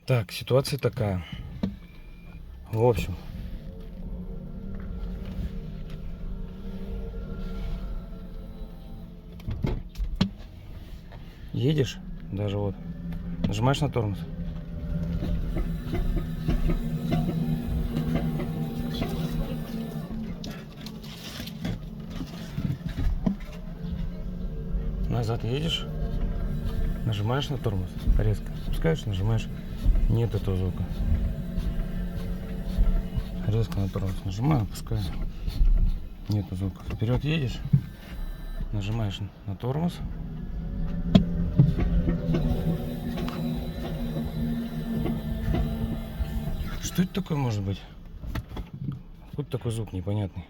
Так, ситуация такая. В общем, едешь, даже вот, нажимаешь на тормоз. Назад едешь, нажимаешь на тормоз, резко опускаешь, нажимаешь, нет этого звука. Резко на тормоз нажимаю, опускаю, нету звука. Вперед едешь, нажимаешь на тормоз. Что это такое может быть? Какой-то такой звук непонятный.